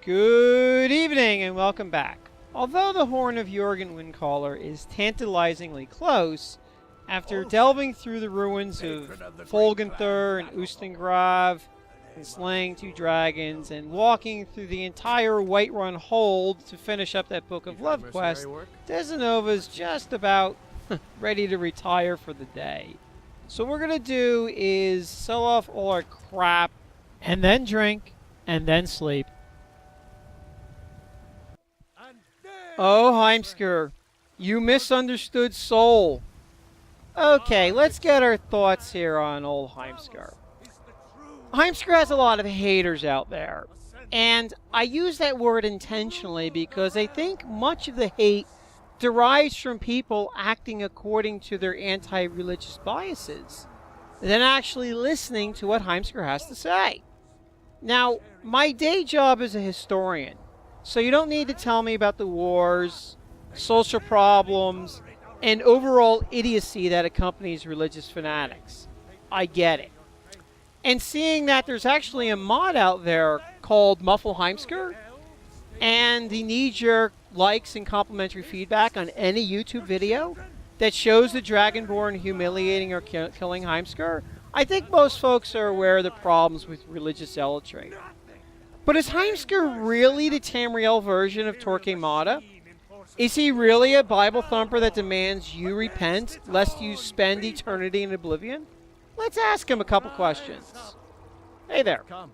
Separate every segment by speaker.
Speaker 1: Good evening and welcome back. Although the Horn of Jorgen Windcaller is tantalizingly close, after delving through the ruins of Folgenthur and Ustengrav, and slaying 2 dragons, and walking through the entire Whiterun hold to finish up that Book of Love quest, Desdenova is just about ready to retire for the day. So what we're going to do is sell off all our crap, and then drink, and then sleep. Oh, Heimskr, you misunderstood soul. Okay, let's get our thoughts here on old Heimskr. Heimskr has a lot of haters out there, and I use that word intentionally because I think much of the hate derives from people acting according to their anti-religious biases, than actually listening to what Heimskr has to say. Now, my day job is a historian, so you don't need to tell me about the wars, social problems, and overall idiocy that accompanies religious fanatics. I get it. And seeing that there's actually a mod out there called Muffle Heimskr, and the knee-jerk likes and complimentary feedback on any YouTube video that shows the Dragonborn humiliating or killing Heimskr, I think most folks are aware of the problems with religious zealotry. But is Heimskr really the Tamriel version of Torquemada? Is he really a Bible thumper that demands you repent lest you spend eternity in oblivion? Let's ask him a couple questions. Hey there.
Speaker 2: Come.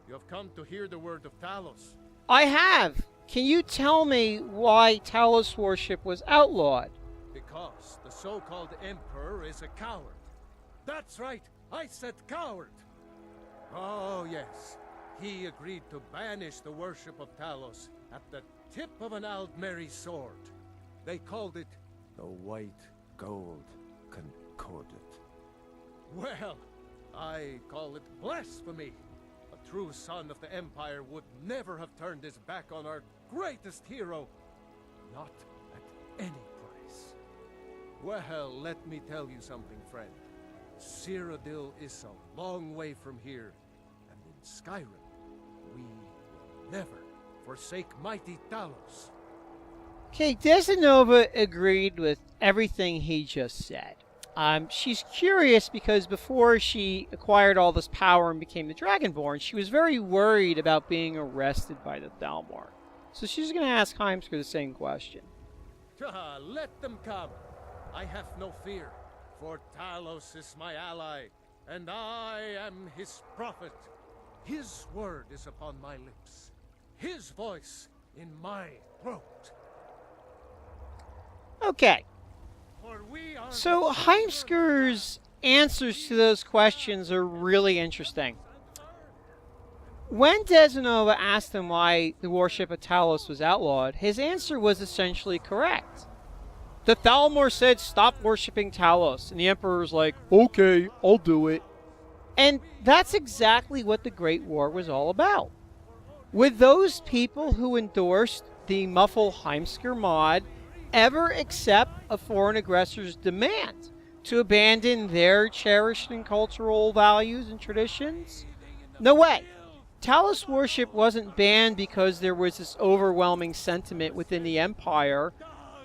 Speaker 2: You have come to hear the word of Talos.
Speaker 1: I have. Can you tell me why Talos worship was outlawed?
Speaker 2: Because the so-called Emperor is a coward. That's right, I said coward. Oh yes, he agreed to banish the worship of Talos at the tip of an Altmer sword. They called it the White Gold Concordat. Well, I call it blasphemy. A true son of the Empire would never have turned his back on our greatest hero. Not at any price. Well, let me tell you something, friend. Cyrodiil is a long way from here, and in Skyrim, we will never forsake mighty Talos.
Speaker 1: Okay, Desdenova agreed with everything he just said. She's curious because before she acquired all this power and became the Dragonborn, she was very worried about being arrested by the Thalmor. So she's going to ask Heimskr the same question.
Speaker 2: Let them come. I have no fear, for Talos is my ally, and I am his prophet. His word is upon my lips, his voice in my throat.
Speaker 1: Okay. So Heimskr's answers to those questions are really interesting. When Desdenova asked him why the worship of Talos was outlawed, his answer was essentially correct. The Thalmor said stop worshipping Talos, and the Emperor was like, okay, I'll do it. And that's exactly what the Great War was all about. Would those people who endorsed the Muffle Heimskr mod ever accept a foreign aggressor's demand to abandon their cherished and cultural values and traditions? No way. Talos worship wasn't banned because there was this overwhelming sentiment within the Empire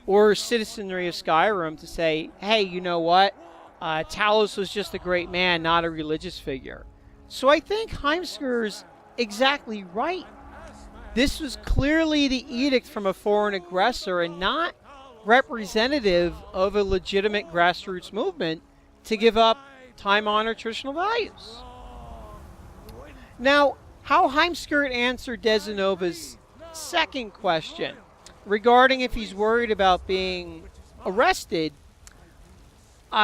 Speaker 1: or citizenry of Skyrim to say, hey, you know what? Talos was just a great man, not a religious figure. So I think Heimskr's exactly right. This was clearly the edict from a foreign aggressor and not representative of a legitimate grassroots movement to give up time-honored traditional values. Now, how Heimskr answered Desdenova's second question regarding if he's worried about being arrested,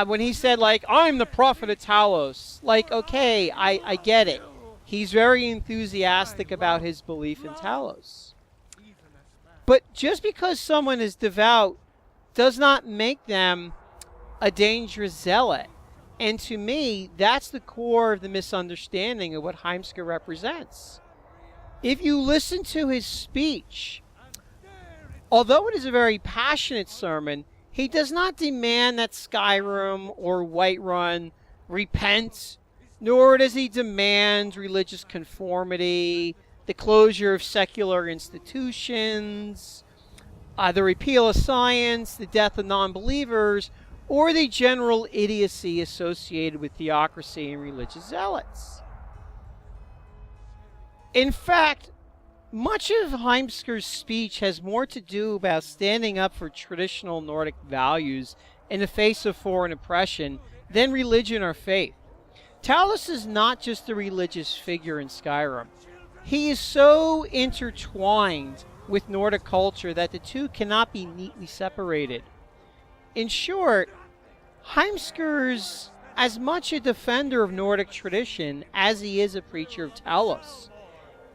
Speaker 1: when he said, like, I'm the prophet of Talos, like, okay, I get it. He's very enthusiastic about his belief in Talos. But just because someone is devout does not make them a dangerous zealot. And to me, that's the core of the misunderstanding of what Heimskr represents. If you listen to his speech, although it is a very passionate sermon, he does not demand that Skyrim or Whiterun repent, nor does he demand religious conformity, the closure of secular institutions, the repeal of science, the death of non-believers, or the general idiocy associated with theocracy and religious zealots. In fact, much of Heimskr's speech has more to do about standing up for traditional Nordic values in the face of foreign oppression than religion or faith. Talos is not just a religious figure in Skyrim. He is so intertwined with Nordic culture that the two cannot be neatly separated. In short, Heimskr's as much a defender of Nordic tradition as he is a preacher of Talos.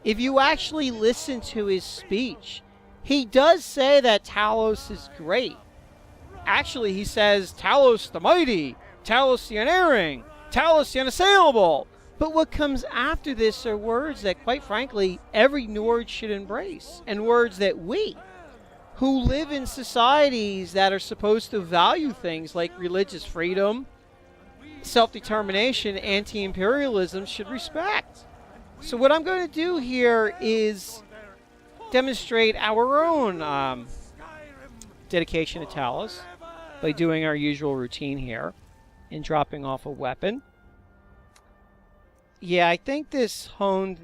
Speaker 1: If you actually listen to his speech, he does say that Talos is great. Actually, he says, Talos the mighty, Talos the unerring, Talos the unassailable. But what comes after this are words that, quite frankly, every Nord should embrace, and words that we, who live in societies that are supposed to value things like religious freedom, self-determination, anti-imperialism, should respect. So what I'm going to do here is demonstrate our own dedication to Talos by doing our usual routine here and dropping off a weapon. Yeah, I think this honed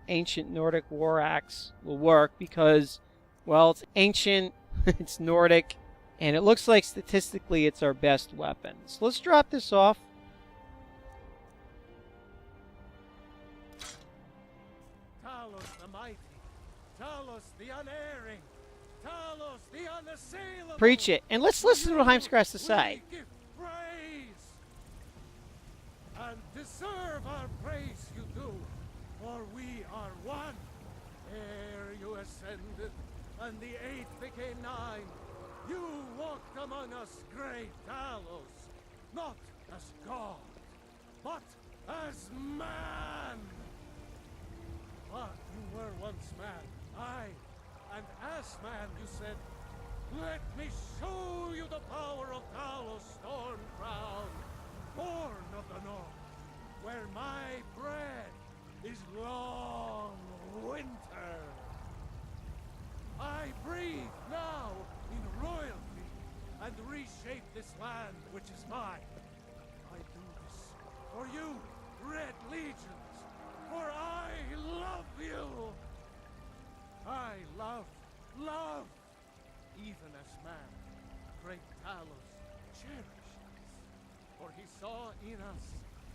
Speaker 1: ancient Nordic war axe will work because, well, it's ancient, it's Nordic, and it looks like statistically it's our best weapon. So let's drop this off.
Speaker 2: Talos the mighty, Talos the unerring, Talos the unassailable.
Speaker 1: Preach it. And let's listen to what Heimskr has to say.
Speaker 2: We give praise and deserve our praise you do, for we are one. Ere you ascended, and the 8 became 9, you walked among us, great Talos, not as God, but as man. But you were once man, aye, and as man you said, let me show you the power of Talos Stormcrown, born of the North, where my bread is long winter. I breathe now in royalty and reshape this land which is mine. I do this for you, Red Legions, for I love you. I love, even as man, great Talos cherished us. For he saw in us,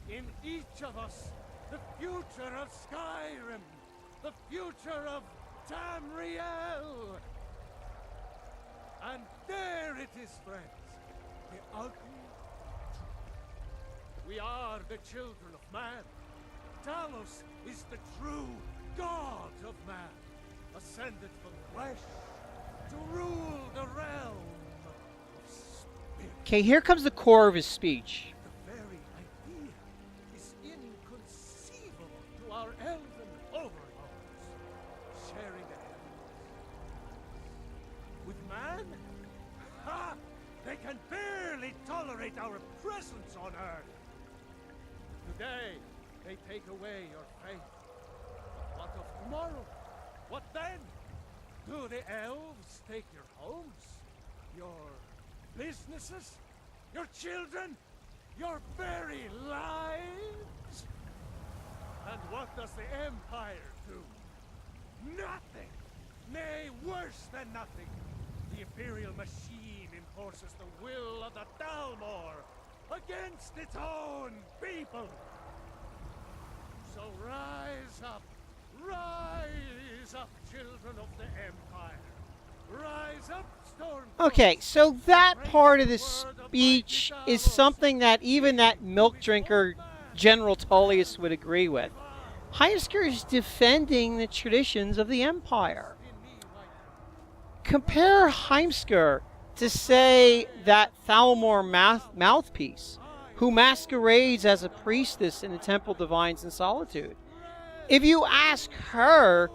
Speaker 2: in each of us, the future of Skyrim, the future of Tamriel. And there it is, friends, the ultimate truth. We are the children of man. Talos is the true God of man, ascended from flesh to rule the realm of spirit.
Speaker 1: Okay, here comes the core of his speech.
Speaker 2: The very idea is inconceivable to our elven overlords, sharing the heavens. With man, ha! They can barely tolerate our presence on Earth. Today, they take away your faith. What of tomorrow? What then? Do the elves take your homes? Your businesses? Your children? Your very lives? And what does the Empire do? Nothing! Nay, worse than nothing! The Imperial machine enforces the will of the Thalmor against its own people! So rise up, children of the Empire. Rise up, storm.
Speaker 1: Okay, so that part of the speech is something that even that milk drinker General Tullius would agree with. Heimskr is defending the traditions of the Empire. Compare Heimskr to, say, that Thalmor mouthpiece, who masquerades as a priestess in the Temple Divines in Solitude. If you ask her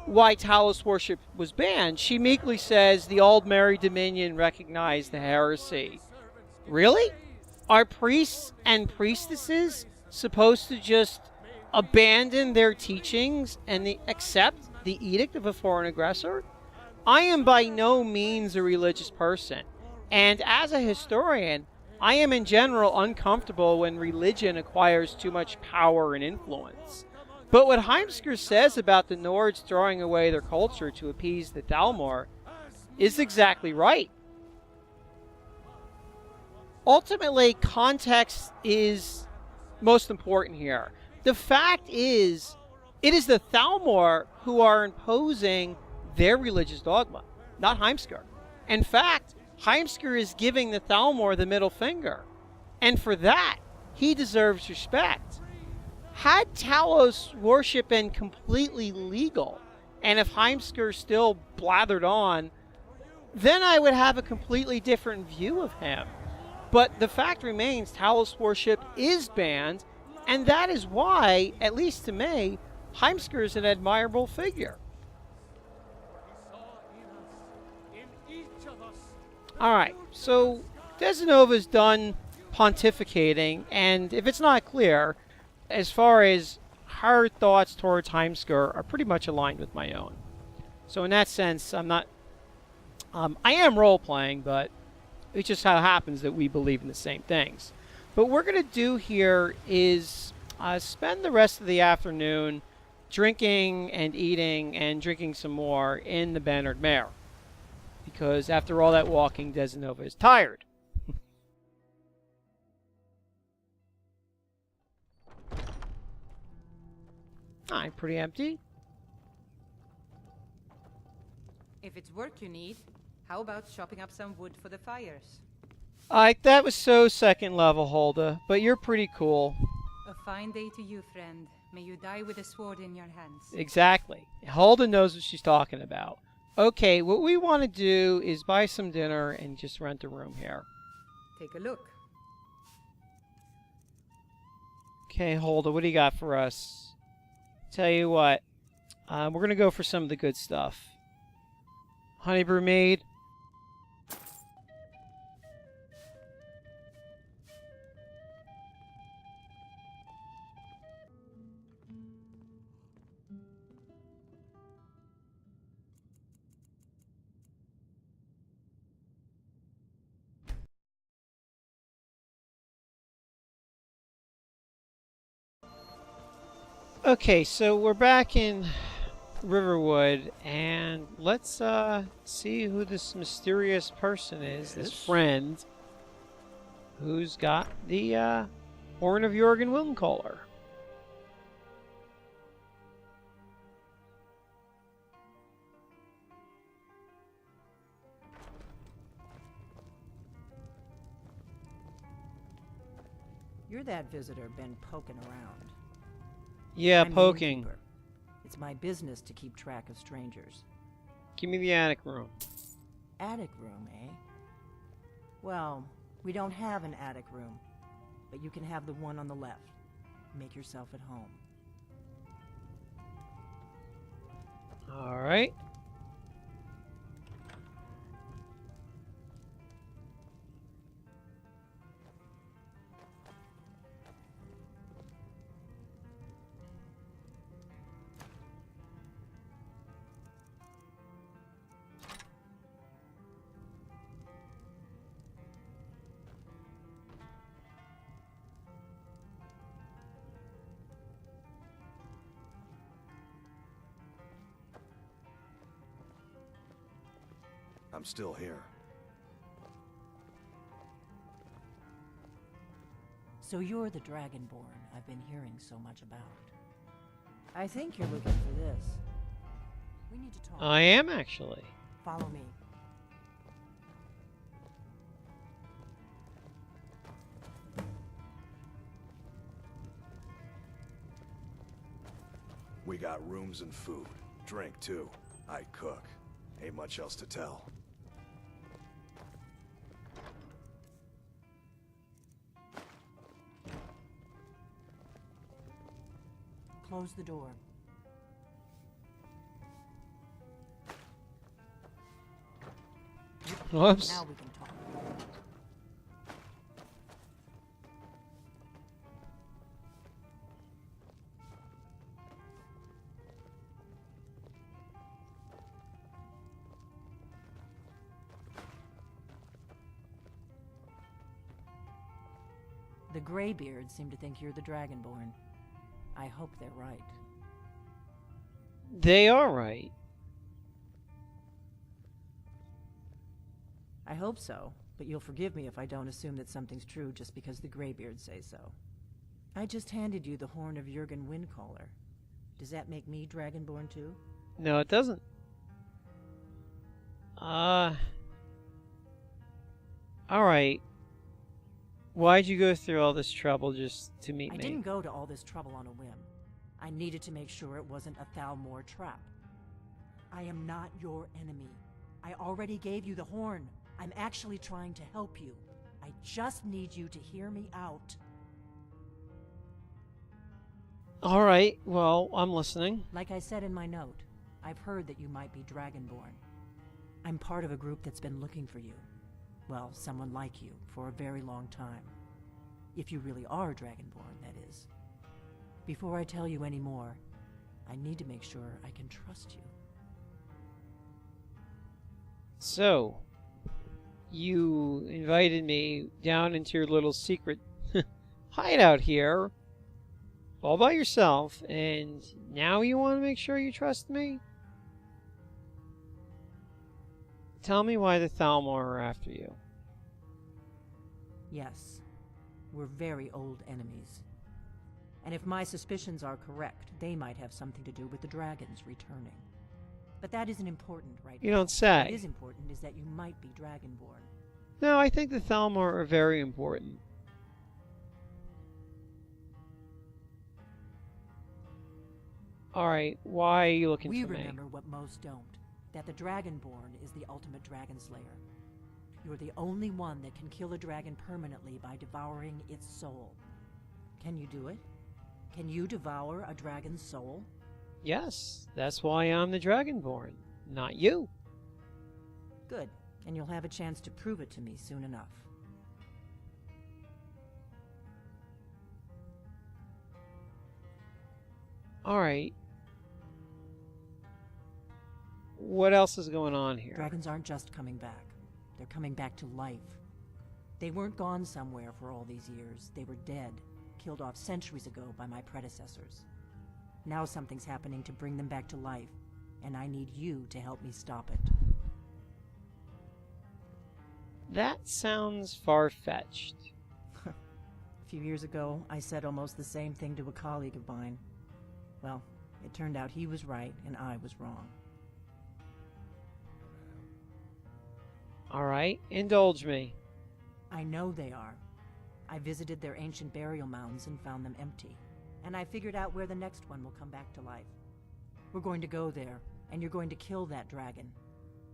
Speaker 1: why Talos worship was banned, she meekly says the Altmer Dominion recognized the heresy. Really? Are priests and priestesses supposed to just abandon their teachings and accept the edict of a foreign aggressor? I am by no means a religious person, and as a historian, I am in general uncomfortable when religion acquires too much power and influence. But what Heimskr says about the Nords throwing away their culture to appease the Thalmor is exactly right. Ultimately, context is most important here. The fact is, it is the Thalmor who are imposing their religious dogma, not Heimskr. In fact, Heimskr is giving the Thalmor the middle finger, and for that, he deserves respect. Had Talos worship been completely legal, and if Heimskr still blathered on, then I would have a completely different view of him. But the fact remains, Talos worship is banned, and that is why, at least to me, Heimskr is an admirable figure. Alright, so Desdenova's done pontificating, and if it's not clear, as far as her thoughts towards Heimskr are pretty much aligned with my own. So in that sense, I'm not... I am role-playing, but it's just how it happens that we believe in the same things. But what we're going to do here is spend the rest of the afternoon drinking and eating and drinking some more in the Bannered Mare. Because after all that walking, Desdenova is tired. I'm pretty empty.
Speaker 3: If it's work you need, how about chopping up some wood for the fires?
Speaker 1: That was so second level, Hulda, but you're pretty cool.
Speaker 3: A fine day to you, friend. May you die with a sword in your hands.
Speaker 1: Exactly. Hulda knows what she's talking about. Okay, what we want to do is buy some dinner and just rent a room here.
Speaker 3: Take a look.
Speaker 1: Okay, Hulda, what do you got for us? Tell you what, we're going to go for some of the good stuff. Honey brew made. Okay, so we're back in Riverwood, and let's see who this mysterious person is, this friend who's got the Horn of Jorgen Wildencaller.
Speaker 4: You're that visitor been poking around.
Speaker 1: Yeah,
Speaker 4: I'm the
Speaker 1: poking.
Speaker 4: innkeeper. It's my business to keep track of strangers.
Speaker 1: Give me the attic room.
Speaker 4: Attic room, eh? Well, we don't have an attic room, but you can have the one on the left. Make yourself at home.
Speaker 1: All right.
Speaker 5: I'm still here.
Speaker 4: So you're the Dragonborn I've been hearing so much about. I think you're looking for this. We need to talk.
Speaker 1: I am actually.
Speaker 4: Follow me.
Speaker 5: We got rooms and food. Drink, too. I cook. Ain't much else to tell.
Speaker 4: Close the door.
Speaker 1: Whoops.
Speaker 4: Now we can talk. The Greybeards seem to think you're the Dragonborn. I hope they're right.
Speaker 1: They are right.
Speaker 4: I hope so, but you'll forgive me if I don't assume that something's true just because the Greybeards say so. I just handed you the horn of Jurgen Windcaller. Does that make me Dragonborn too?
Speaker 1: No, it doesn't. Alright. Why'd you go through all this trouble just to meet
Speaker 4: I
Speaker 1: me?
Speaker 4: didn't go to all this trouble on a whim. I needed to make sure it wasn't a Thalmor trap. I am not your enemy. I already gave you the horn. I'm actually trying to help you. I just need you to hear me out.
Speaker 1: Alright, well, I'm listening.
Speaker 4: Like I said in my note, I've heard that you might be Dragonborn. I'm part of a group that's been looking for you. Well, someone like you, for a very long time. If you really are Dragonborn, that is. Before I tell you any more, I need to make sure I can trust you.
Speaker 1: So, you invited me down into your little secret hideout here, all by yourself, and now you want to make sure you trust me? Tell me why the Thalmor are after you.
Speaker 4: Yes, we're very old enemies. And if my suspicions are correct, they might have something to do with the dragons returning. But that isn't important right now.
Speaker 1: You don't say.
Speaker 4: What is important is that you might be Dragonborn.
Speaker 1: No, I think the Thalmor are very important. Alright, why are you looking
Speaker 4: We
Speaker 1: for me?
Speaker 4: remember what most don't. That the Dragonborn is the ultimate dragon slayer. You're the only one that can kill a dragon permanently by devouring its soul. Can you do it? Can you devour a dragon's soul?
Speaker 1: Yes, that's why I'm the Dragonborn, not you.
Speaker 4: Good, and you'll have a chance to prove it to me soon enough.
Speaker 1: Alright. What else is going on here?
Speaker 4: Dragons aren't just coming back. They're coming back to life. They weren't gone somewhere for all these years. They were dead, killed off centuries ago by my predecessors. Now something's happening to bring them back to life, and I need you to help me stop it.
Speaker 1: That sounds far-fetched.
Speaker 4: A few years ago, I said almost the same thing to a colleague of mine. Well, it turned out he was right and I was wrong.
Speaker 1: Alright, indulge me.
Speaker 4: I know they are. I visited their ancient burial mounds and found them empty. And I figured out where the next one will come back to life. We're going to go there, and you're going to kill that dragon.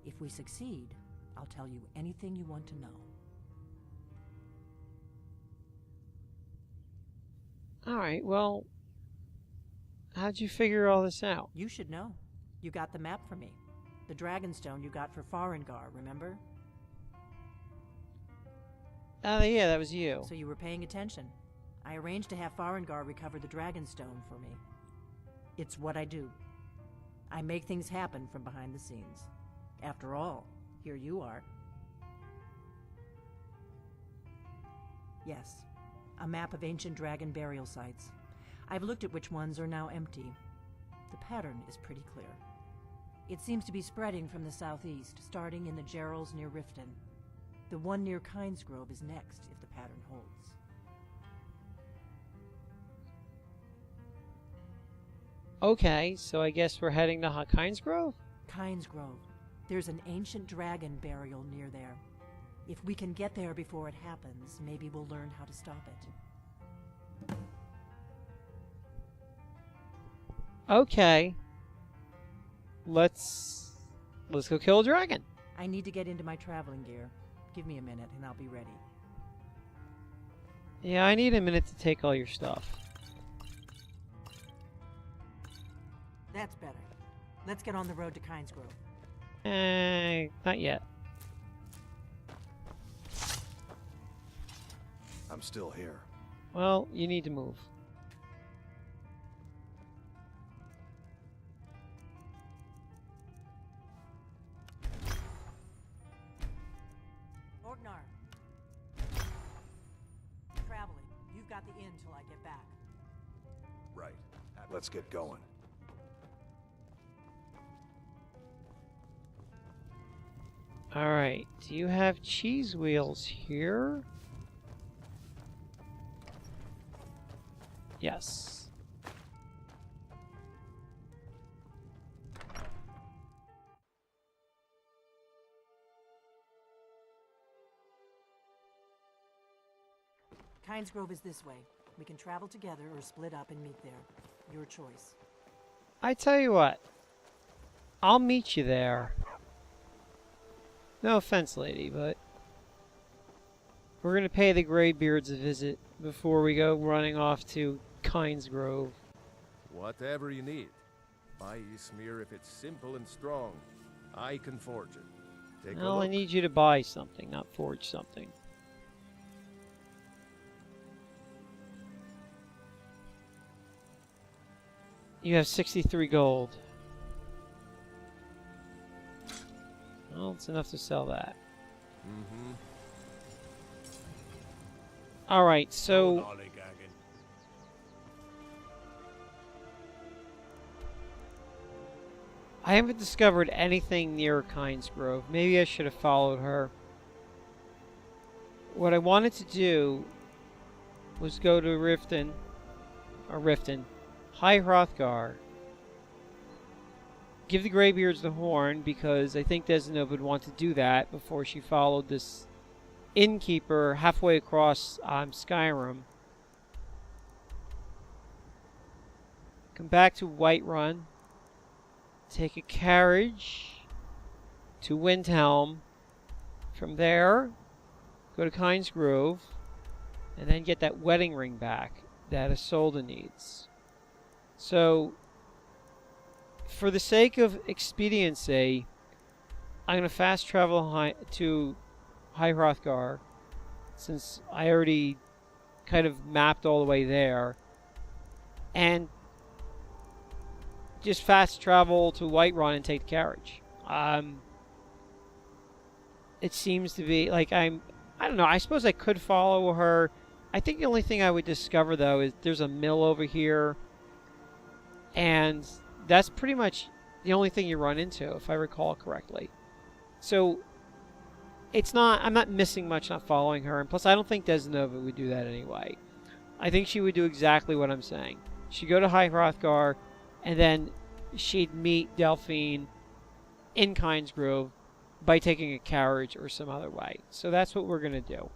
Speaker 4: If we succeed, I'll tell you anything you want to know.
Speaker 1: Alright, well, how'd you figure all this out?
Speaker 4: You should know. You got the map for me. The Dragonstone you got for Farengar, remember?
Speaker 1: Oh, yeah, that was you.
Speaker 4: So you were paying attention. I arranged to have Farengar recover the Dragonstone for me. It's what I do. I make things happen from behind the scenes. After all, here you are. Yes, a map of ancient dragon burial sites. I've looked at which ones are now empty. The pattern is pretty clear. It seems to be spreading from the southeast, starting in the Gerals near Riften. The one near Heimskr is next, if the pattern holds.
Speaker 1: Okay, so I guess we're heading to Heimskr?
Speaker 4: Heimskr. There's an ancient dragon burial near there. If we can get there before it happens, maybe we'll learn how to stop it.
Speaker 1: Okay. Let's go kill a dragon.
Speaker 4: I need to get into my traveling gear. Give me a minute and I'll be ready.
Speaker 1: Yeah, I need a minute to take all your stuff.
Speaker 4: That's better. Let's get on the road to Heimskr.
Speaker 1: Not yet.
Speaker 5: I'm still here.
Speaker 1: Well, you need to move.
Speaker 4: Orgnar. Traveling. in till I get back.
Speaker 5: Right. Let's get going.
Speaker 1: Alright, do you have cheese wheels here? Yes.
Speaker 4: Heimskr is this way. We can travel together or split up and meet there. Your choice.
Speaker 1: I tell you what, I'll meet you there. No offense, lady, but we're going to pay the Greybeards a visit before we go running off to Heimskr.
Speaker 2: Whatever you need. Buy Ysmir if it's simple and strong. I can forge it. Take a
Speaker 1: Well,
Speaker 2: look.
Speaker 1: I need you to buy something, not forge something. You have 63 gold. Well, it's enough to sell that.
Speaker 2: Mm-hmm.
Speaker 1: Alright, so I haven't discovered anything near Heimskr. Maybe I should have followed her. What I wanted to do was go to Riften, High Hrothgar, give the Greybeards the horn, because I think Desdenova would want to do that before she followed this innkeeper halfway across Skyrim. Come back to Whiterun, take a carriage to Windhelm, from there go to Heimskr, and then get that wedding ring back that Isolde needs. So, for the sake of expediency, I'm going to fast travel to High Hrothgar, since I already kind of mapped all the way there, and just fast travel to Whiterun and take the carriage. It seems to be like I don't know, I suppose I could follow her. I think the only thing I would discover, though, is there's a mill over here, and that's pretty much the only thing you run into, if I recall correctly. So, I'm not missing much not following her, and plus I don't think Desdenova would do that anyway. I think she would do exactly what I'm saying. She'd go to High Hrothgar, and then she'd meet Delphine in Heimskr by taking a carriage or some other way. So that's what we're going to do.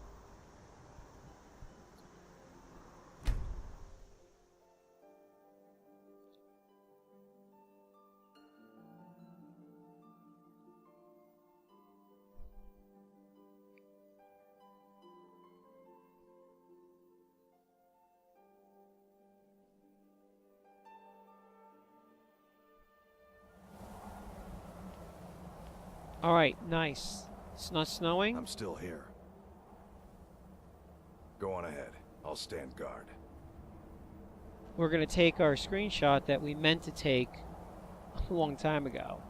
Speaker 1: Alright, nice. It's not snowing?
Speaker 5: I'm still here. Go on ahead. I'll stand guard.
Speaker 1: We're going to take our screenshot that we meant to take a long time ago.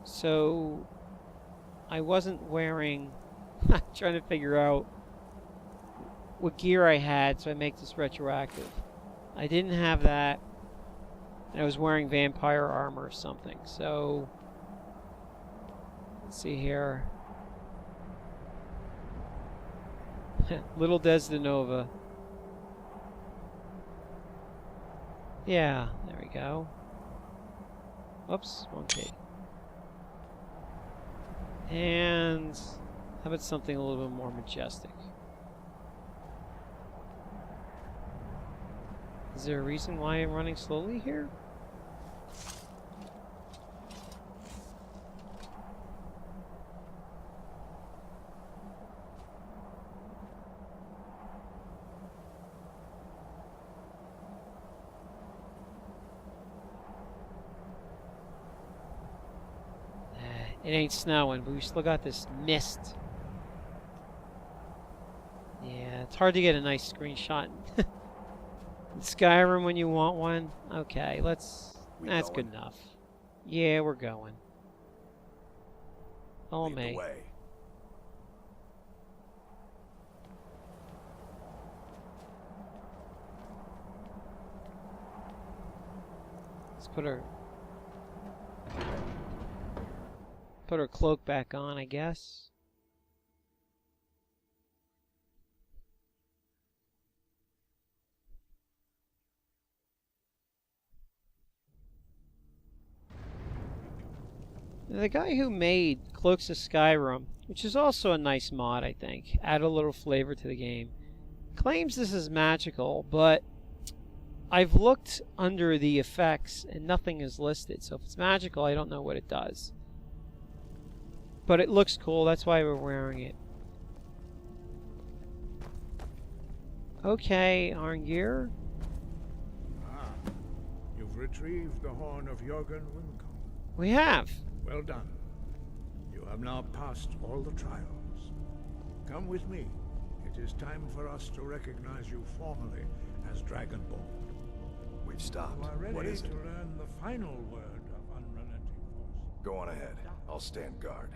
Speaker 1: So, I wasn't wearing... I'm trying to figure out what gear I had so I make this retroactive. I didn't have that. And I was wearing vampire armor or something. So... let's see here. Little Desdenova. Yeah, there we go. Whoops, wrong key. And how about something a little bit more majestic? Is there a reason why I'm running slowly here? It ain't snowing, but we still got this mist. Yeah, it's hard to get a nice screenshot in Skyrim when you want one. Okay, that's good enough. Yeah, we're going. Follow
Speaker 5: Lead the
Speaker 1: me.
Speaker 5: way.
Speaker 1: Let's put her cloak back on, I guess. The guy who made Cloaks of Skyrim, which is also a nice mod, I think, add a little flavor to the game, claims this is magical, but I've looked under the effects and nothing is listed. So if it's magical, I don't know what it does. But it looks cool, that's why we're wearing it. Okay, Arngir.
Speaker 6: Ah, you've retrieved the horn of Jörgen Windcomb.
Speaker 1: We have.
Speaker 6: Well done. You have now passed all the trials. Come with me. It is time for us to recognize you formally as Dragonborn.
Speaker 5: We've stopped.
Speaker 6: You are ready
Speaker 5: What is
Speaker 6: to
Speaker 5: it?
Speaker 6: learn the final word of unrelenting force.
Speaker 5: Go on ahead. I'll stand guard.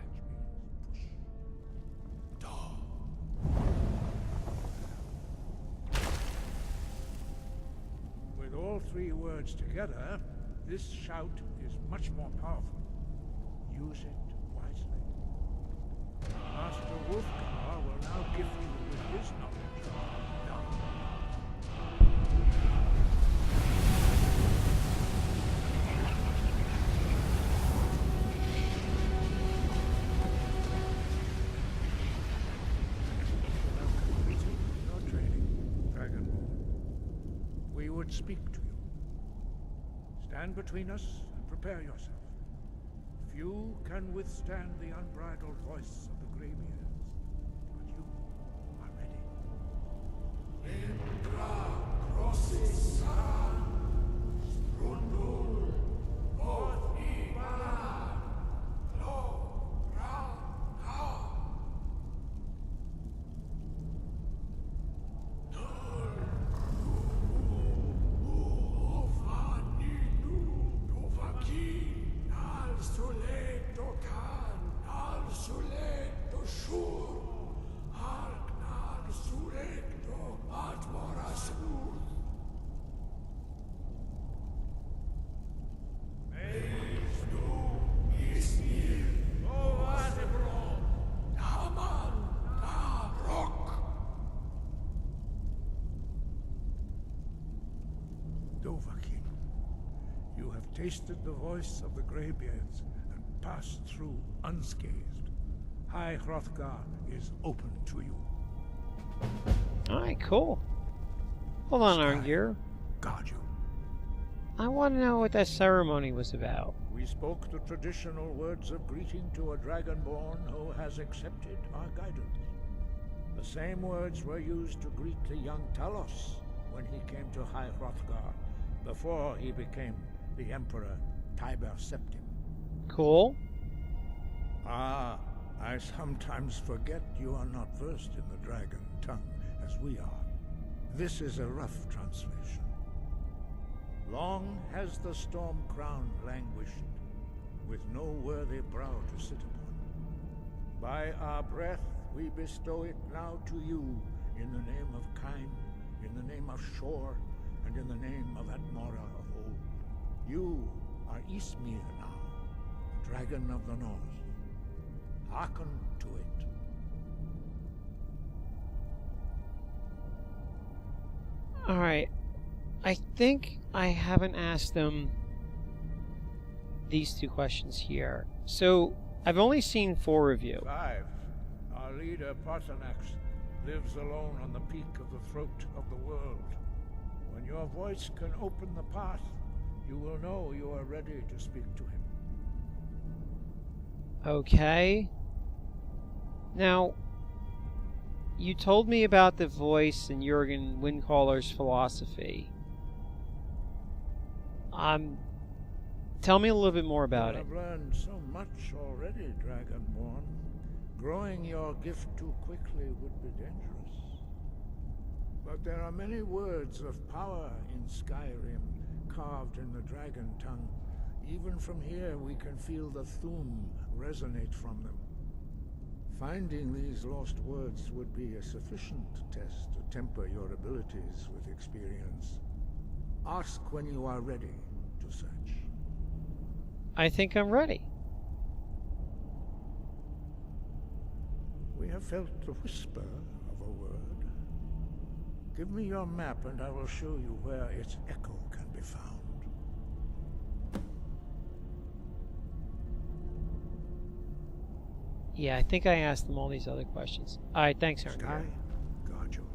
Speaker 6: Which means push. With all three words together, this shout is much more powerful. Use it wisely. Master Wolfgar will now gift you with his knowledge of Dawn. Your training, Dragonborn. We would speak to you. Stand between us and prepare yourself. Few can withstand the unbridled voice of the Greybeards, but you are ready. You have tasted the voice of the Greybeards and passed through unscathed. High Hrothgar is open to you.
Speaker 1: Alright, cool. Hold on,
Speaker 6: Sky,
Speaker 1: Arngir.
Speaker 6: guard you.
Speaker 1: I want to know what that ceremony was about.
Speaker 6: We spoke the traditional words of greeting to a Dragonborn who has accepted our guidance. The same words were used to greet the young Talos when he came to High Hrothgar, before he became the Emperor Tiber Septim.
Speaker 1: Cool.
Speaker 6: Ah, I sometimes forget you are not versed in the dragon tongue, as we are. This is a rough translation. Long has the storm crown languished, with no worthy brow to sit upon. By our breath we bestow it now to you, in the name of Kain, in the name of Shor, and in the name of Altmer of old. You are Ysmir now, the dragon of the Nords. Hearken to it.
Speaker 1: Alright. I think I haven't asked them these two questions here. So, I've only seen 4 of you.
Speaker 6: 5. Our leader, Partanax, lives alone on the peak of the throat of the world. When your voice can open the path, you will know you are ready to speak to him.
Speaker 1: Okay. Now, you told me about the voice and Jürgen Windcaller's philosophy. Tell me a little bit more about it.
Speaker 6: You have learned so much already, Dragonborn. Growing your gift too quickly would be dangerous. But there are many words of power in Skyrim, carved in the dragon tongue. Even from here we can feel the Thum resonate from them. Finding these lost words would be a sufficient test to temper your abilities with experience. Ask when you are ready to search.
Speaker 1: I think I'm ready.
Speaker 6: We have felt the whisper of a word. Give me your map and I will show you where its echo can be found.
Speaker 1: Yeah, I think I asked them all these other questions. Alright, thanks, Aaron.
Speaker 6: Sky, guard you.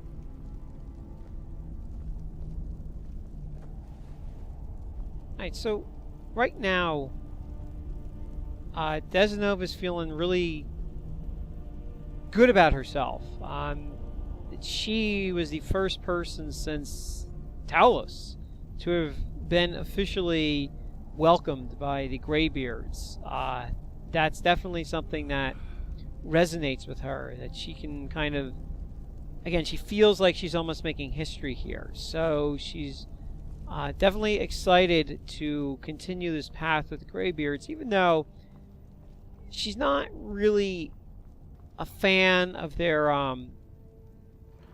Speaker 1: Alright, so right now, Desdenova's feeling really good about herself. She was the first person since Talos to have been officially welcomed by the Greybeards. That's definitely something that resonates with her, that she can kind of, again, she feels like she's almost making history here. So she's definitely excited to continue this path with the Greybeards, even though she's not really a fan of their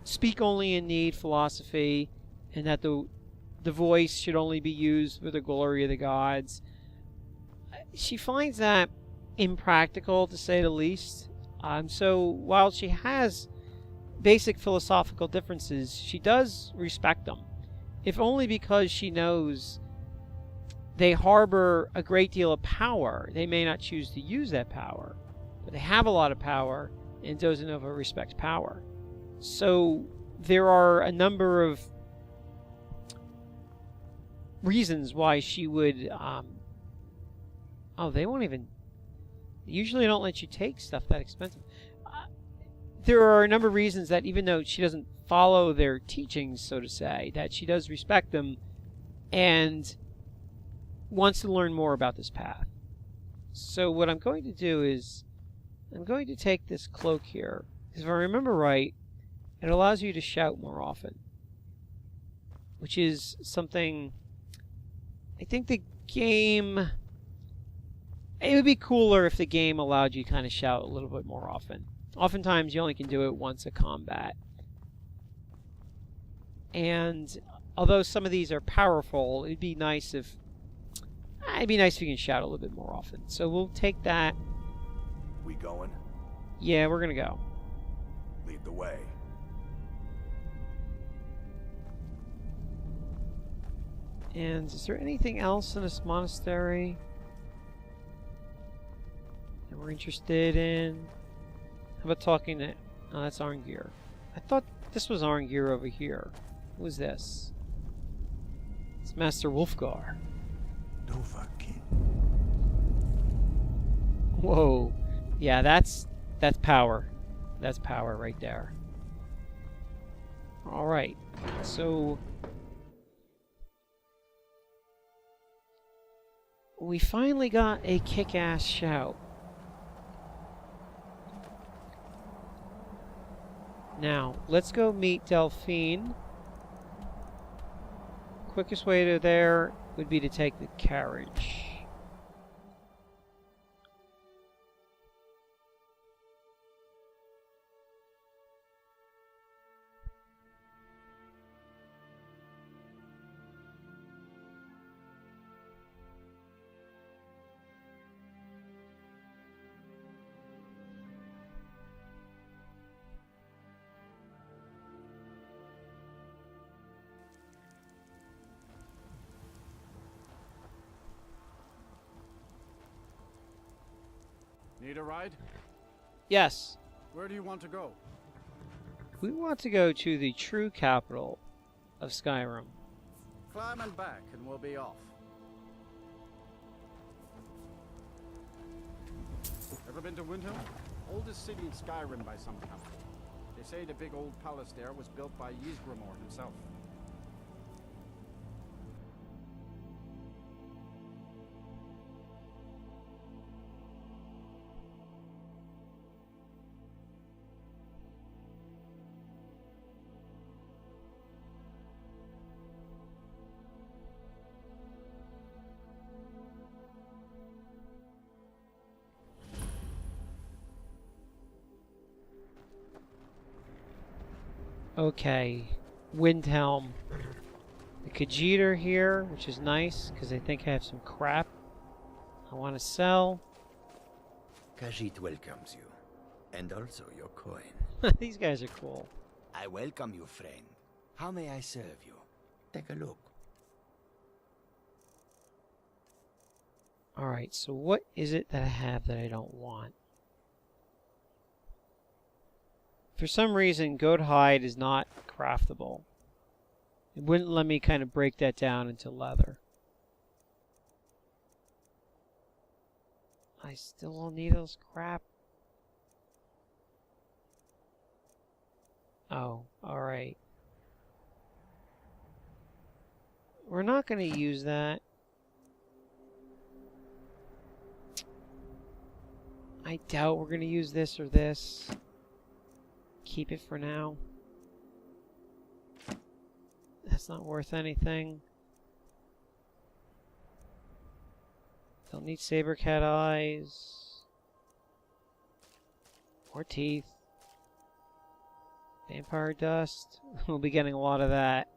Speaker 1: speak only in need philosophy, and that the voice should only be used for the glory of the gods. She finds that impractical, to say the least. So while she has basic philosophical differences, she does respect them, if only because she knows they harbor a great deal of power. They may not choose to use that power, but they have a lot of power, and Desdenova respects power. So there are a number of reasons why she would... oh, they won't even... Usually don't let you take stuff that expensive. There are a number of reasons that even though she doesn't follow their teachings, so to say, that she does respect them and wants to learn more about this path. So what I'm going to do is I'm going to take this cloak here, because if I remember right, it allows you to shout more often, which is something I think the game... It would be cooler if the game allowed you to kind of shout a little bit more often. Oftentimes you only can do it once a combat. And although some of these are powerful, it'd be nice if you can shout a little bit more often. So we'll take that.
Speaker 5: We going?
Speaker 1: Yeah, we're gonna go.
Speaker 5: Lead the way.
Speaker 1: And is there anything else in this monastery that we're interested in? How about talking to... Oh, that's Arngir. I thought this was Arngir over here. Who is this? It's Master Wolfgar.
Speaker 6: Dovahkiin.
Speaker 1: Whoa. Yeah, that's power. That's power right there. Alright. So... we finally got a kick-ass shout. Now, let's go meet Delphine. Quickest way to there would be to take the carriage.
Speaker 7: Need a ride?
Speaker 1: Yes.
Speaker 7: Where do you want to go?
Speaker 1: We want to go to the true capital of Skyrim.
Speaker 7: Climb and back and we'll be off. Ever been to Windhill? Oldest city in Skyrim by some count. They say the big old palace there was built by Ysgramor himself.
Speaker 1: Okay, Windhelm. The Khajiit are here, which is nice, because I think I have some crap. I want to sell.
Speaker 8: Khajiit welcomes you, and also your coin.
Speaker 1: These guys are cool.
Speaker 8: I welcome you, friend. How may I serve you? Take a look.
Speaker 1: Alright, so what is it that I have that I don't want? For some reason, goat hide is not craftable. It wouldn't let me kind of break that down into leather. I still will need those crap. Oh, alright. We're not going to use that. I doubt we're going to use this or this. Keep it for now. That's not worth anything. Don't need saber cat eyes. Or teeth. Vampire dust. We'll be getting a lot of that.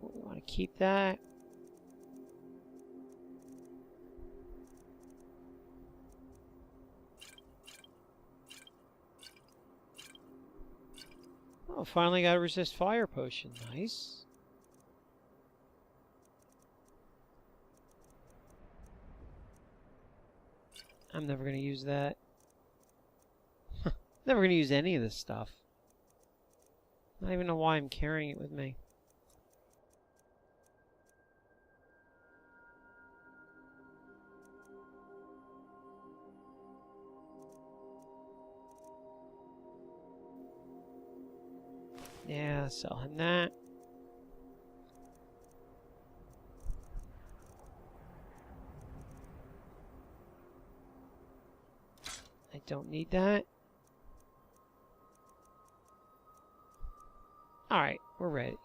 Speaker 1: We want to keep that. Oh, finally got a resist fire potion. Nice. I'm never going to use that. Never going to use any of this stuff. I don't even know why I'm carrying it with me. Yeah, sell him that. I don't need that. Alright, we're ready.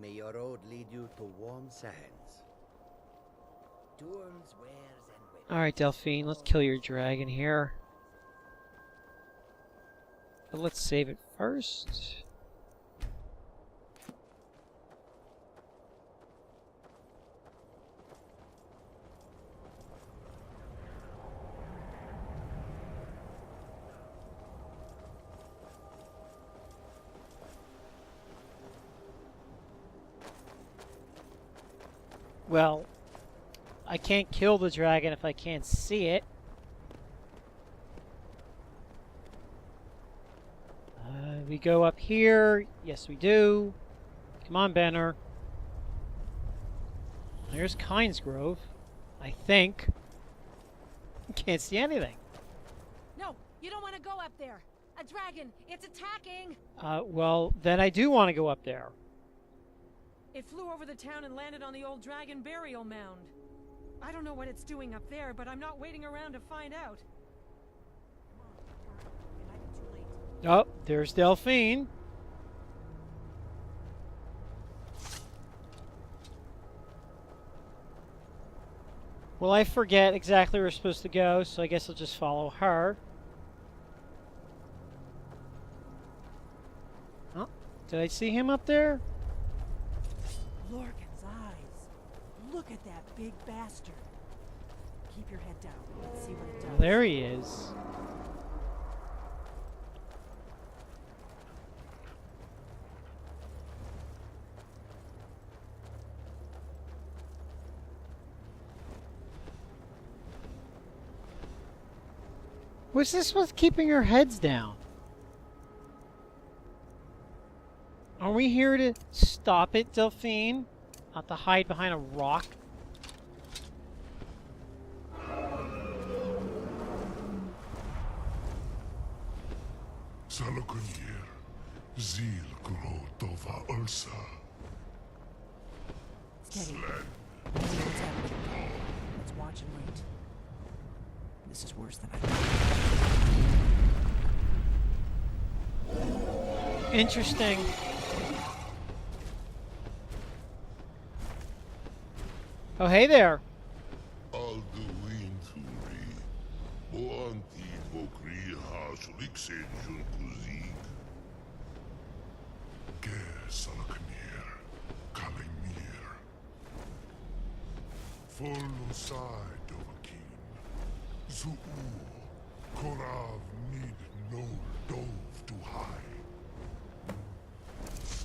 Speaker 8: May your road lead you to warm sands. Dorms, wares, and women.
Speaker 1: Alright, Delphine, let's kill your dragon here. But let's save it first. Well, I can't kill the dragon if I can't see it. We go up here. Yes, we do. Come on, Banner. There's Heimskr, I think. Can't see anything.
Speaker 9: No, you don't want to go up there. A dragon, it's attacking.
Speaker 1: Well, then I do want to go up there.
Speaker 9: It flew over the town and landed on the old dragon burial mound. I don't know what it's doing up there, but I'm not waiting around to find out.
Speaker 1: Oh, there's Delphine. Well, I forget exactly where we're supposed to go, so I guess I'll just follow her. Oh, did I see him up there?
Speaker 4: Lorcan's eyes. Look at that big bastard. Keep your head down. Let's see what it does.
Speaker 1: Well, there he is. What's this with keeping your heads down? Are we here to stop it, Delphine? Not to hide behind a rock?
Speaker 10: Sahloknir, Zil Gro Tova Ulsa.
Speaker 4: Steady. What's happening? Let's watch and wait. This is worse than I thought.
Speaker 1: Interesting. Oh, hey there.
Speaker 10: Alduinturi, Boanti Vokri Hasuliksen Junkuzik. Ge Sahloknir, Kalimir. Folosai Dovakin. Zuu. Korav need no dove to hide.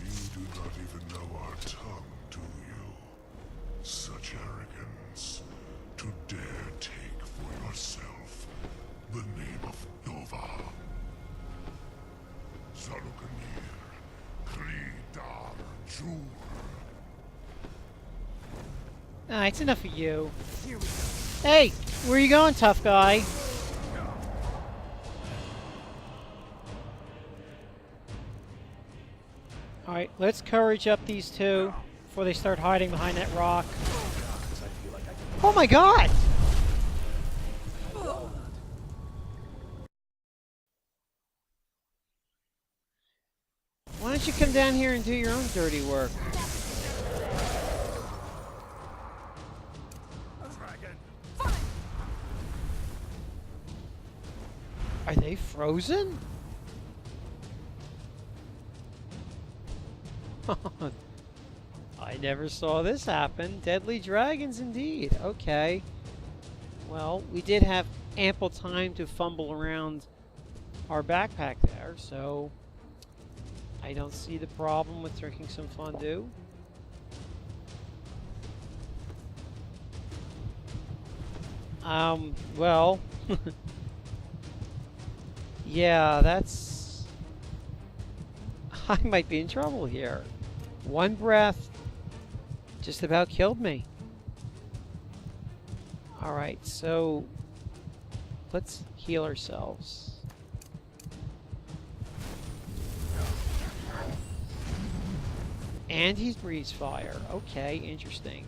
Speaker 10: You do not even know our tongue, do you? Such arrogance. To dare take for yourself the name of Dova. Sahloknir. Kridar Jur.
Speaker 1: Alright, it's enough of you. Hey, where you going, tough guy? Alright, let's courage up these two before they start hiding behind that rock. Oh my god! Why don't you come down here and do your own dirty work? Are they frozen? I never saw this happen. Deadly dragons indeed. Okay. Well, we did have ample time to fumble around our backpack there, so I don't see the problem with drinking some fondue. Well, yeah, that's... I might be in trouble here. One breath just about killed me. Alright, so let's heal ourselves. And he breathes fire. Okay, interesting.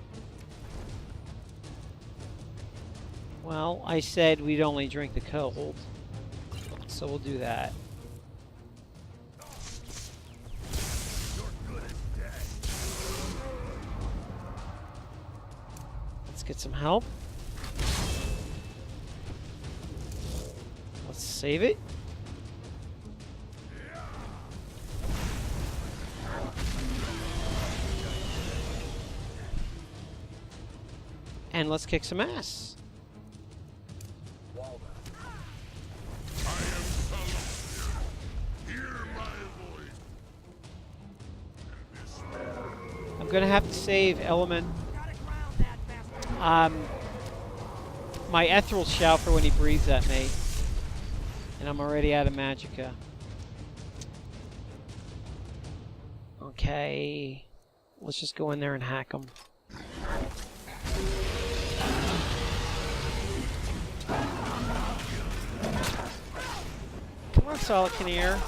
Speaker 1: Well, I said we'd only drink the cold, so we'll do that. Let's get some help. Let's save it. And let's kick some ass. I'm gonna have to save Element. My Ethereal shout for when he breathes at me. And I'm already out of magicka. Okay. Let's just go in there and hack him. Come on, Sahloknir.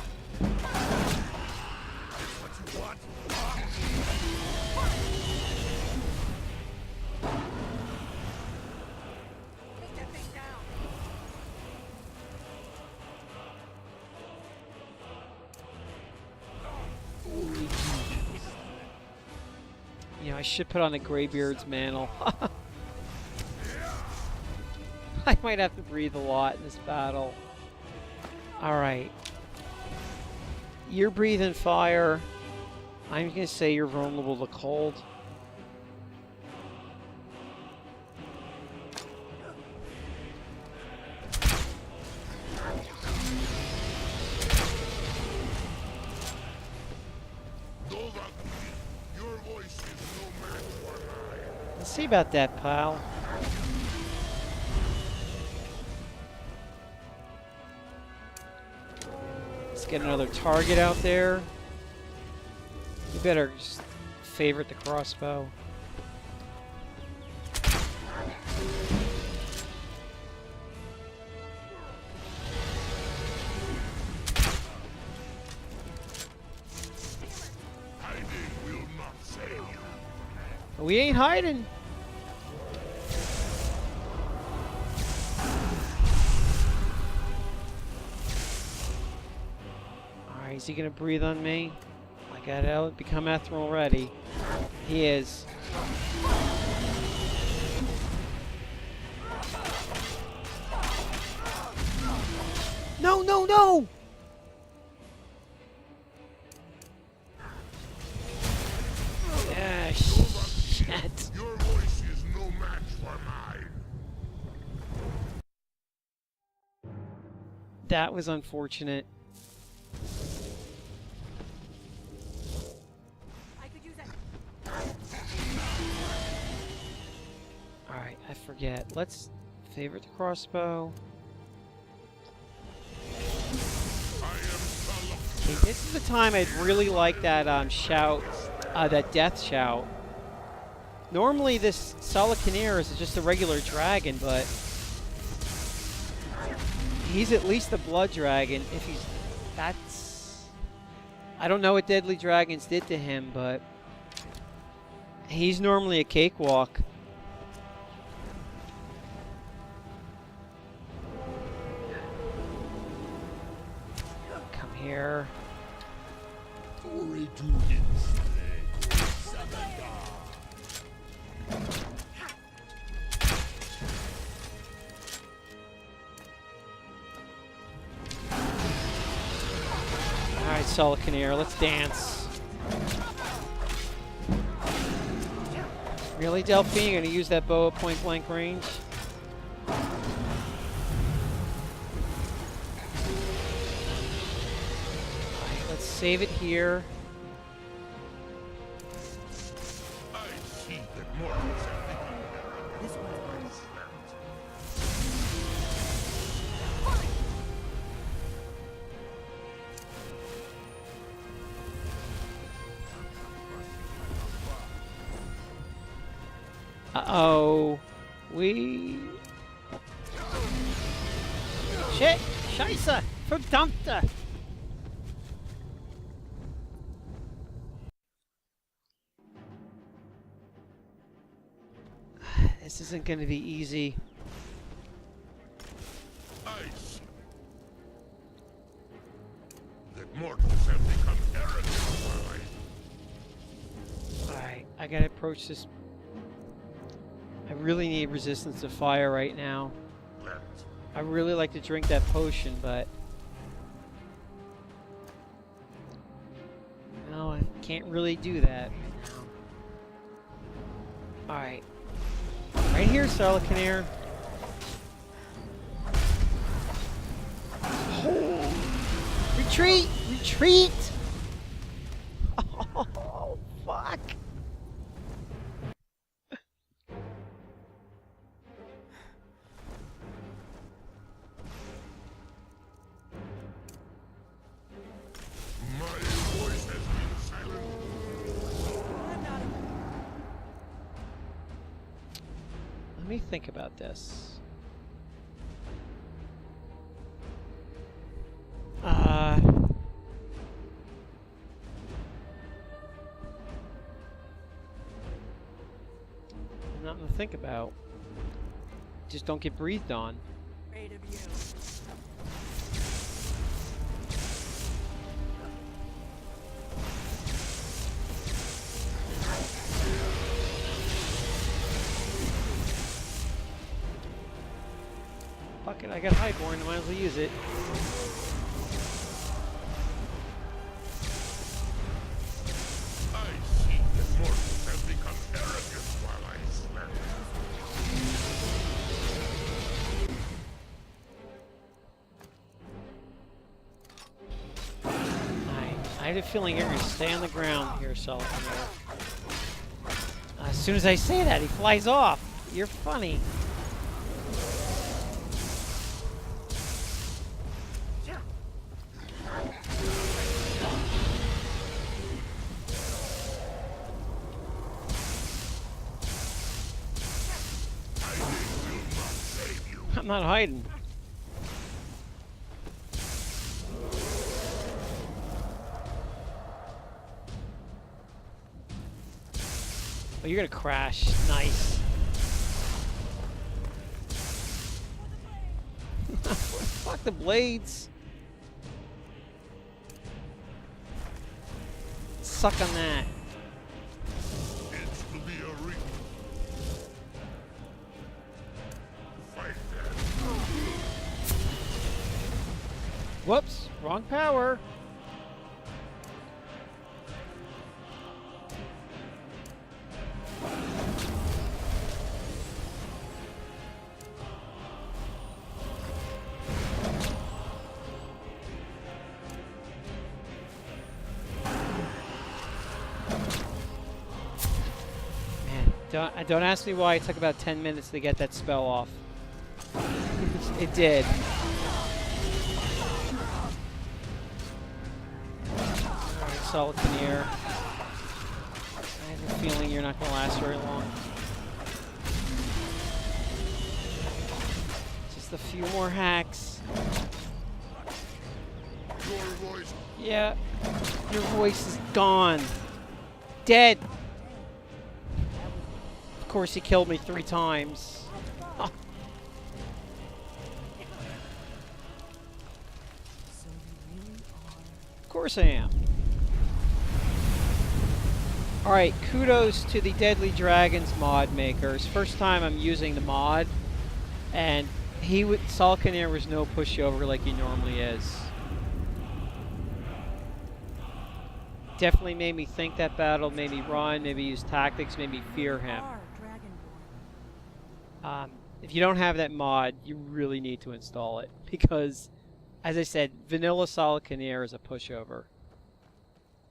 Speaker 1: You know, I should put on the Greybeards mantle. I might have to breathe a lot in this battle. Alright. You're breathing fire. I'm going to say you're vulnerable to cold. Let's see about that, pal. Get another target out there. You better just favorite the crossbow. We ain't hiding. Is he gonna breathe on me? I gotta become ethereal ready. He is. No, no, no! Ah, shit.
Speaker 10: Your voice is no match for
Speaker 1: That was unfortunate.
Speaker 9: I could use that.
Speaker 1: Alright, I forget. Let's favorite the crossbow. Okay, this is the time I'd really like that shout, that death shout. Normally this Sahloknir is just a regular dragon, but he's at least a blood dragon. If he's... that's... I don't know what deadly dragons did to him, but he's normally a cakewalk. Come here. Alright, Sahloknir, let's dance. Really, Delphine? You're gonna use that bow at point blank range? Alright, let's save it here. Uh-oh. Shit! Scheiße! Verdammte! This isn't gonna be easy.
Speaker 10: Ice. That mortals have become arrogant.
Speaker 1: Alright, I gotta approach this. I really need resistance to fire right now. I really like to drink that potion, but no, I can't really do that right now. Alright. Right here, Sahloknir. Oh. Retreat! Retreat! Oh, fuck! Let me think about this. Nothing to think about. Just don't get breathed on.
Speaker 9: Afraid of you.
Speaker 1: Fuck it, I got Highborn, I might as well use it.
Speaker 10: I see that mortals have become arrogant while I slept.
Speaker 1: I had a feeling you're going to stay on the ground here, Sahloknir. As soon as I say that, he flies off. You're funny. I'm not hiding. Oh, you're gonna crash. Nice. Fuck the blades. Suck on that.
Speaker 10: It's to be a ring. Fight that.
Speaker 1: Whoops, wrong power. Don't ask me why it took about 10 minutes to get that spell off. It did. Alright, Sahloknir. I have a feeling you're not going to last very long. Just a few more hacks. Yeah, your voice is gone. Dead. Of course, he killed me 3 times. Oh. Of course I am. Alright, kudos to the Deadly Dragons mod makers. First time I'm using the mod, and Sahloknir was no pushover like he normally is. Definitely made me think that battle, made me run, maybe use tactics, made me fear him. If you don't have that mod, you really need to install it, because, as I said, vanilla Sahloknir is a pushover.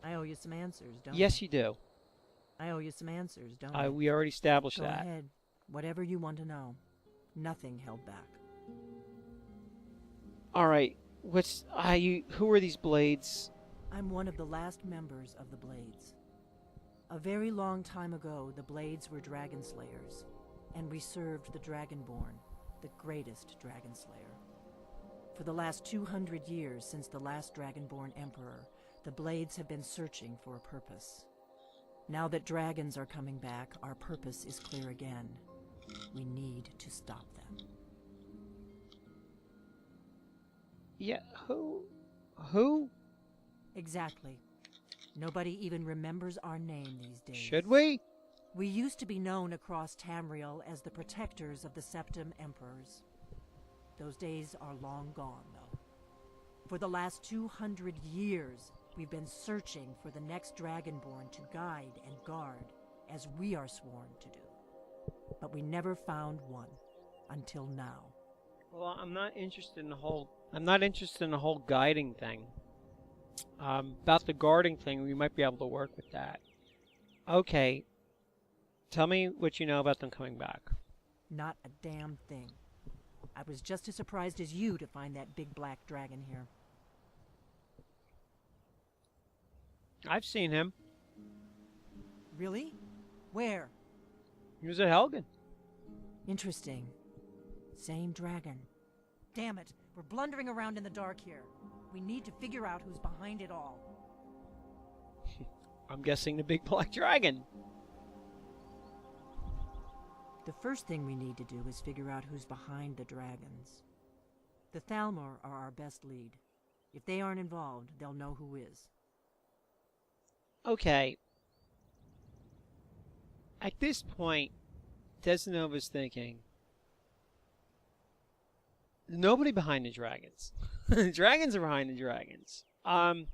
Speaker 4: I owe you some answers, don't I?
Speaker 1: Yes, you do.
Speaker 4: I owe you some answers, don't I?
Speaker 1: We already established
Speaker 4: Go
Speaker 1: that.
Speaker 4: ahead. Whatever you want to know. Nothing held back.
Speaker 1: Alright, who are these blades?
Speaker 4: I'm one of the last members of the Blades. A very long time ago, the Blades were dragon slayers, and we served the Dragonborn, the greatest dragon slayer. For the last 200 years since the last Dragonborn Emperor, the Blades have been searching for a purpose. Now that dragons are coming back, our purpose is clear again. We need to stop them.
Speaker 1: Yeah, who?
Speaker 4: Exactly. Nobody even remembers our name these days.
Speaker 1: Should we?
Speaker 4: We used to be known across Tamriel as the protectors of the Septim Emperors. Those days are long gone, though. For the last 200 years, we've been searching for the next Dragonborn to guide and guard, as we are sworn to do. But we never found one, until now.
Speaker 1: Well, I'm not interested in the whole guiding thing. About the guarding thing, we might be able to work with that. Okay. Tell me what you know about them coming back.
Speaker 4: Not a damn thing. I was just as surprised as you to find that big black dragon here.
Speaker 1: I've seen him.
Speaker 4: Really? Where?
Speaker 1: He was at Helgen.
Speaker 4: Interesting. Same dragon. Damn it, we're blundering around in the dark here. We need to figure out who's behind it all.
Speaker 1: I'm guessing the big black dragon.
Speaker 4: The first thing we need to do is figure out who's behind the dragons. The Thalmor are our best lead. If they aren't involved, they'll know who is.
Speaker 1: Okay. At this point, Desdenova's thinking, nobody behind the dragons. The dragons are behind the dragons. Well,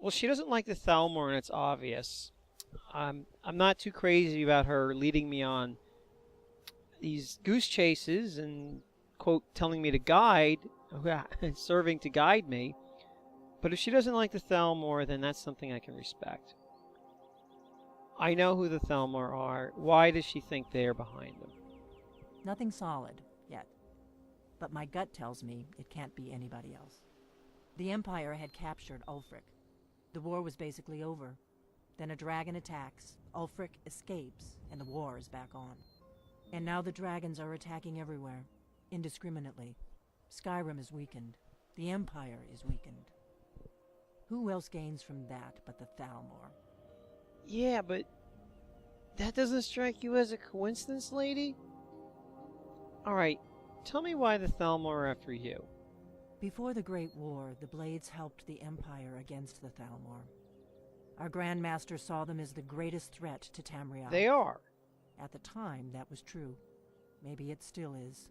Speaker 1: she doesn't like the Thalmor, and it's obvious. I'm not too crazy about her leading me on these goose chases and, quote, telling me to guide, serving to guide me. But if she doesn't like the Thalmor, then that's something I can respect. I know who the Thalmor are. Why does she think they are behind them?
Speaker 4: Nothing solid, yet. But my gut tells me it can't be anybody else. The Empire had captured Ulfric. The war was basically over. Then a dragon attacks, Ulfric escapes, and the war is back on. And now the dragons are attacking everywhere, indiscriminately. Skyrim is weakened. The Empire is weakened. Who else gains from that but the Thalmor?
Speaker 1: Yeah, but that doesn't strike you as a coincidence, lady? Alright, tell me why the Thalmor are after you.
Speaker 4: Before the Great War, the Blades helped the Empire against the Thalmor. Our Grand Master saw them as the greatest threat to Tamriel.
Speaker 1: They are.
Speaker 4: At the time, that was true. Maybe it still is.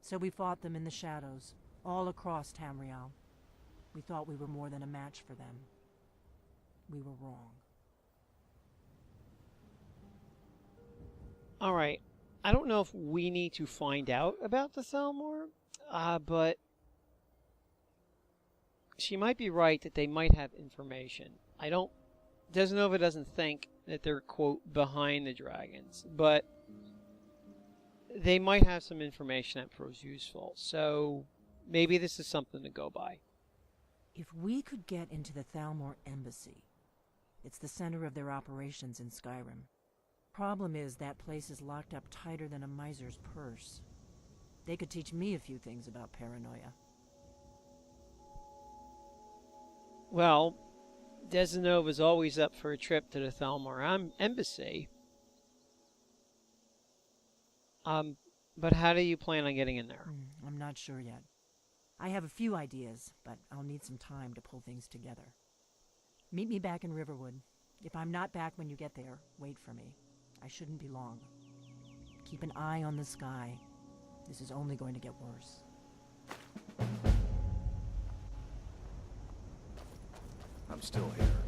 Speaker 4: So we fought them in the shadows, all across Tamriel. We thought we were more than a match for them. We were wrong.
Speaker 1: Alright, I don't know if we need to find out about the Thalmor, but she might be right that they might have information. Desdenova doesn't think that they're, quote, behind the dragons. But they might have some information that proves useful. So maybe this is something to go by.
Speaker 4: If we could get into the Thalmor embassy, it's the center of their operations in Skyrim. Problem is, that place is locked up tighter than a miser's purse. They could teach me a few things about paranoia.
Speaker 1: Well, Desdenova's always up for a trip to the Thalmor embassy. But how do you plan on getting in there?
Speaker 4: I'm not sure yet. I have a few ideas, but I'll need some time to pull things together. Meet me back in Riverwood. If I'm not back when you get there, wait for me. I shouldn't be long. Keep an eye on the sky. This is only going to get worse.
Speaker 5: I'm still here.